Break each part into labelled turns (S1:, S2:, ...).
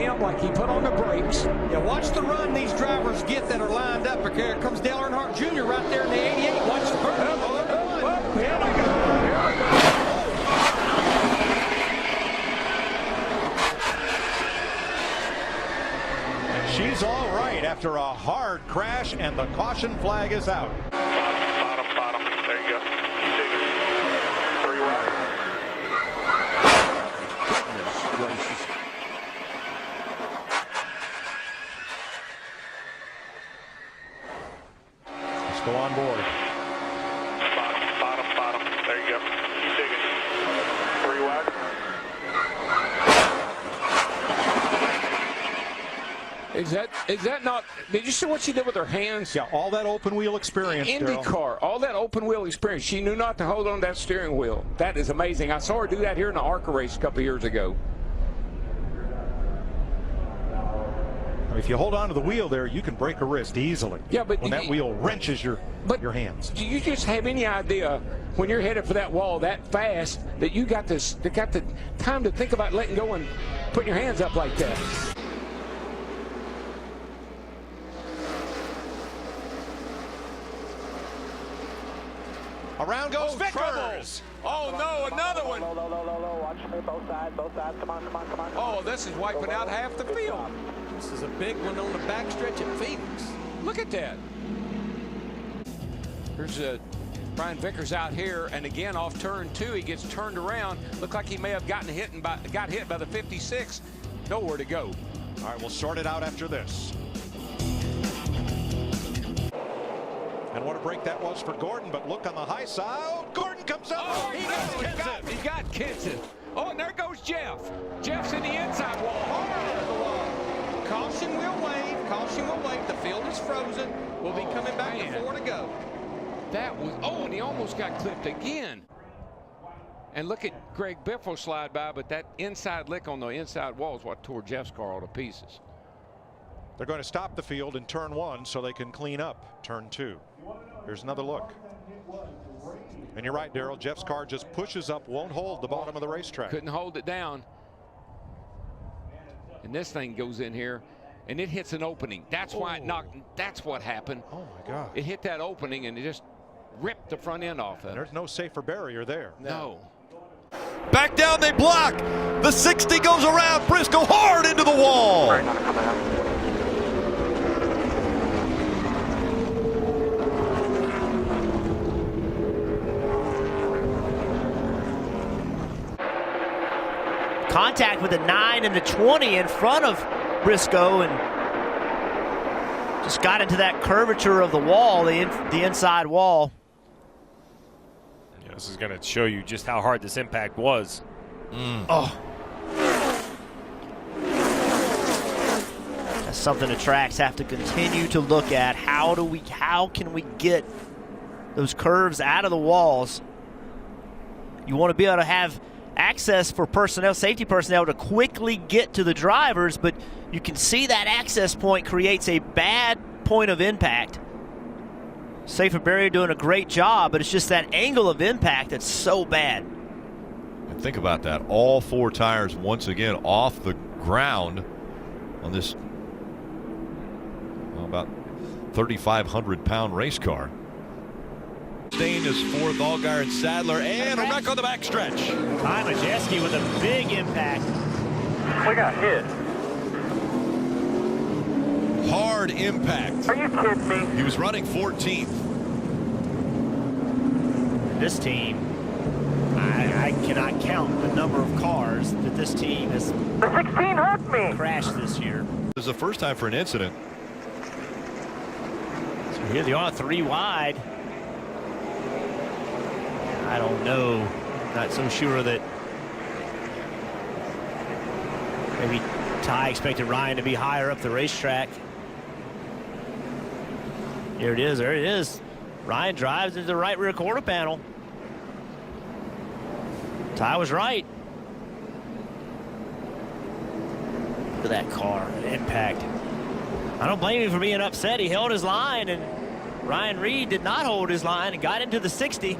S1: him like he put on the brakes.
S2: Yeah, watch the run these drivers get that are lined up. Here comes Dale Earnhardt Jr. right there in the 88. Watch the burn.
S1: Here we go.
S3: She's all right after a hard crash, and the caution flag is out.
S4: Bottom. There you go. Dig it. 3 wide.
S1: Goodness gracious.
S3: Let's go on board.
S4: Bottom. There you go. Dig it. 3 wide.
S1: Is that not? Did you see what she did with her hands?
S3: Yeah, all that open wheel experience,
S1: IndyCar, all that open wheel experience. She knew not to hold on to that steering wheel. That is amazing. I saw her do that here in the ARCA race a couple years ago.
S3: If you hold on to the wheel there, you can break a wrist easily.
S1: Yeah, but
S3: when that wheel wrenches your hands.
S1: Do you just have any idea when you're headed for that wall that fast that you got the time to think about letting go and putting your hands up like that?
S3: Around goes Vickers.
S1: Oh no, another one.
S5: Low. Watch both sides. Come on.
S1: Oh, this is wiping out half the field.
S2: This is a big one on the backstretch at Phoenix.
S1: Look at that. Here's Brian Vickers out here, and again off turn 2, he gets turned around. Looked like he may have got hit by the 56. Nowhere to go.
S3: All right, we'll sort it out after this. And what a break that was for Gordon, but look on the high side. Oh, Gordon comes up.
S1: Oh, he got Kenson. Oh, and there goes Jeff. Jeff's in the inside wall.
S2: Hard of the wall. Caution will wave. The field is frozen. We'll be coming back to 4 to go.
S1: That was, and he almost got clipped again. And look at Greg Biffle slide by, but that inside lick on the inside wall is what tore Jeff's car all to pieces.
S3: They're going to stop the field in turn 1 so they can clean up turn 2. Here's another look. And you're right, Darrell. Jeff's car just pushes up, won't hold the bottom of the racetrack.
S1: Couldn't hold it down. And this thing goes in here, and it hits an opening. That's why it knocked. That's what happened.
S3: Oh my God!
S1: It hit that opening, and it just ripped the front end off of it.
S3: There's no safer barrier there.
S1: No.
S6: Back down, they block. The 60 goes around. Briscoe hard into the wall.
S7: Contact with the 9 and the 20 in front of Briscoe, and just got into that curvature of the wall, the inside wall.
S8: Yeah, this is going to show you just how hard this impact was.
S7: Oh. That's something the tracks have to continue to look at. How can we get those curves out of the walls? You want to be able to have access for personnel, safety personnel, to quickly get to the drivers, but you can see that access point creates a bad point of impact. Safer barrier doing a great job, but it's just that angle of impact that's so bad.
S6: And think about that. All 4 tires once again off the ground on this about 3,500-pound race car. Stain is 4th, Allgaier and Sadler, and a wreck on the backstretch.
S7: Ty Majeski with a big impact.
S4: We got hit.
S6: Hard impact.
S4: Are you kidding me?
S6: He was running 14th.
S7: This team, I cannot count the number of cars that this team has
S4: The 16 hurt me.
S7: crashed this year.
S6: This is the first time for an incident.
S7: So here they are, 3 wide. I don't know. Not so sure that maybe Ty expected Ryan to be higher up the racetrack. There it is. There it is. Ryan drives into the right rear quarter panel. Ty was right. Look at that car, an impact. I don't blame him for being upset. He held his line, and Ryan Reed did not hold his line and got into the 60.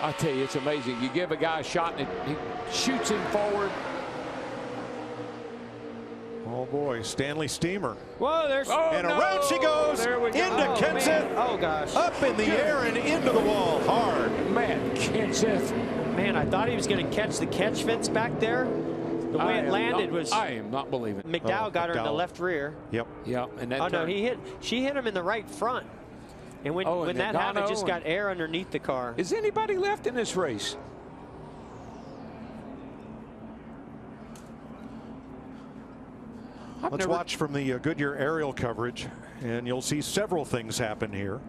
S1: I tell you, it's amazing. You give a guy a shot and he shoots him forward.
S3: Oh boy, Stanley Steamer.
S2: Whoa, there's.
S3: And around she goes into Kenseth.
S2: Man. Oh gosh.
S3: Up in the air and into the wall hard.
S1: Man, Kenseth.
S2: Man, I thought he was going to catch the catch fence back there. The way it landed was.
S1: I am not believing.
S2: McDowell got her in the left rear.
S3: Yep.
S1: Yeah, and that.
S2: Oh no, she hit him in the right front. And when that happened, just got air underneath the car.
S1: Is anybody left in this race?
S3: Let's watch from the Goodyear aerial coverage, and you'll see several things happen here.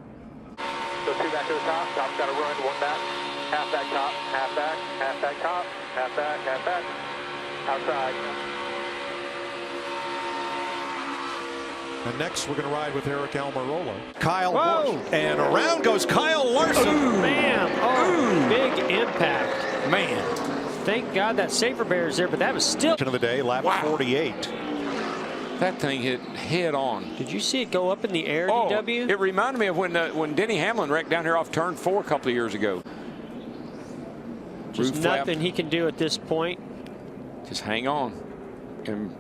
S5: So 2 back to the top. Top's got to run. 1 back. Half back top. Half back. Half back top. Half back. Half back. Outside.
S3: And next, we're going to ride with Eric Almirola. Kyle Busch. And around goes Kyle Larson.
S2: Ooh, man. Oh, big impact.
S1: Man.
S2: Thank God that safer barrier's there, but that was still.
S3: Of the day, lap 48.
S1: That thing hit head on.
S2: Did you see it go up in the air, DW?
S1: It reminded me of when Denny Hamlin wrecked down here off turn 4 a couple of years ago.
S2: Just
S1: Roof
S2: nothing
S1: flap.
S2: he can do at this point.
S1: Just hang on. And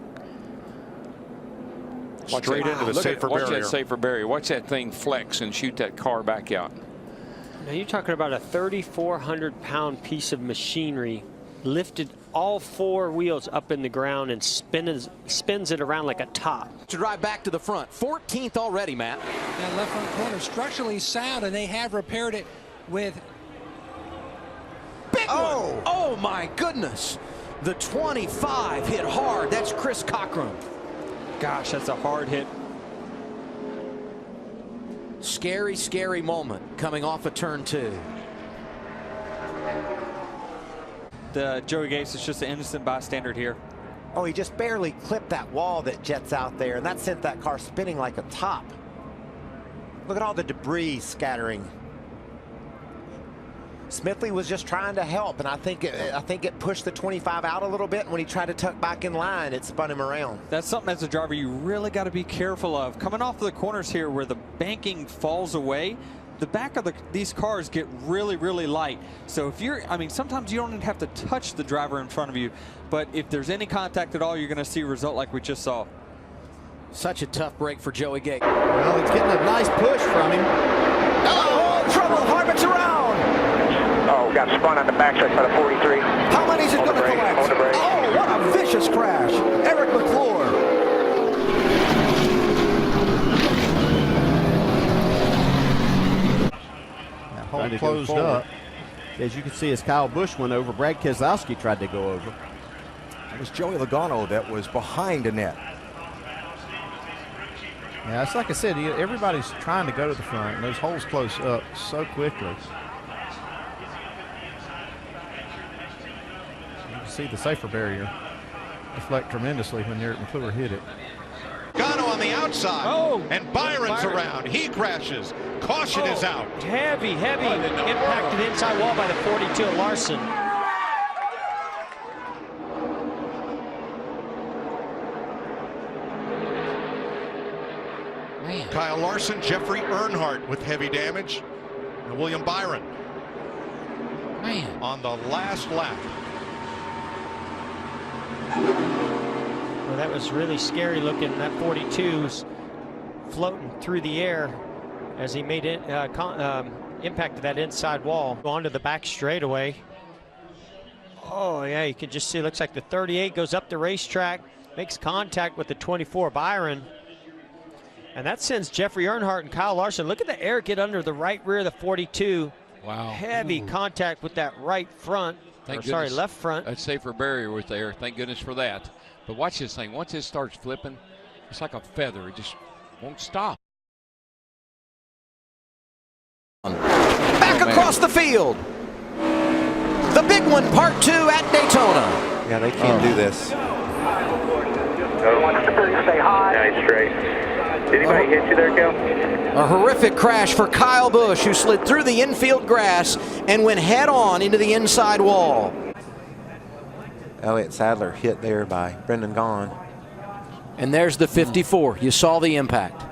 S3: Straight into the safer
S1: watch
S3: barrier.
S1: that safer barrier. Watch that thing flex and shoot that car back out.
S2: Now you're talking about a 3,400-pound piece of machinery lifted all 4 wheels up in the ground and spins it around like a top.
S9: To drive back to the front. 14th already, Matt.
S10: That left front corner structurally sound, and they have repaired it with
S9: Big one. Oh my goodness. The 25 hit hard. That's Chris Cochran.
S2: Gosh, that's a hard hit.
S9: Scary, scary moment coming off of turn 2.
S11: Joey Gates is just an innocent bystander here.
S12: Oh, he just barely clipped that wall that jets out there, and that sent that car spinning like a top. Look at all the debris scattering. Smithley was just trying to help, and I think it pushed the 25 out a little bit. And when he tried to tuck back in line, it spun him around.
S11: That's something as a driver you really got to be careful of. Coming off of the corners here where the banking falls away, the back of these cars get really, really light. So if you're, I mean, sometimes you don't even have to touch the driver in front of you, but if there's any contact at all, you're going to see a result like we just saw.
S9: Such a tough break for Joey Gates.
S12: Well, he's getting a nice push from him. Oh, trouble. Harvick's around.
S5: Oh, got spun on the backside by the 43.
S12: How many is it going to collect? Oh, what a vicious crash. Eric McClure.
S13: That hole closed up. As you can see, as Kyle Busch went over, Brad Keselowski tried to go over.
S12: It was Joey Logano that was behind Annette.
S13: Yeah, it's like I said, everybody's trying to go to the front, and those holes close up so quickly. You can see the safer barrier deflect tremendously when Eric McClure hit it.
S3: Logano on the outside, and Byron's around. He crashes. Caution is out.
S2: Heavy impact to the inside wall by the 42 of Larson.
S1: Man.
S3: Kyle Larson, Jeffrey Earnhardt with heavy damage, and William Byron.
S1: Man.
S3: On the last lap.
S2: Well, that was really scary looking. That 42 was floating through the air as he made it impact to that inside wall. Onto the back straightaway. Oh yeah, you can just see. Looks like the 38 goes up the racetrack, makes contact with the 24 Byron. And that sends Jeffrey Earnhardt and Kyle Larson. Look at the air get under the right rear of the 42.
S1: Wow.
S2: Heavy contact with that right front. Left front.
S1: That safer barrier was there. Thank goodness for that. But watch this thing. Once it starts flipping, it's like a feather. It just won't stop.
S9: Back across the field. The big one, part 2 at Daytona.
S12: Yeah, they can't do this.
S5: Stay high.
S4: Nice straight. Did anybody hit you there, Cal?
S9: A horrific crash for Kyle Busch, who slid through the infield grass and went head on into the inside wall.
S12: Elliott Sadler hit there by Brendan Gaughan.
S9: And there's the 54. You saw the impact.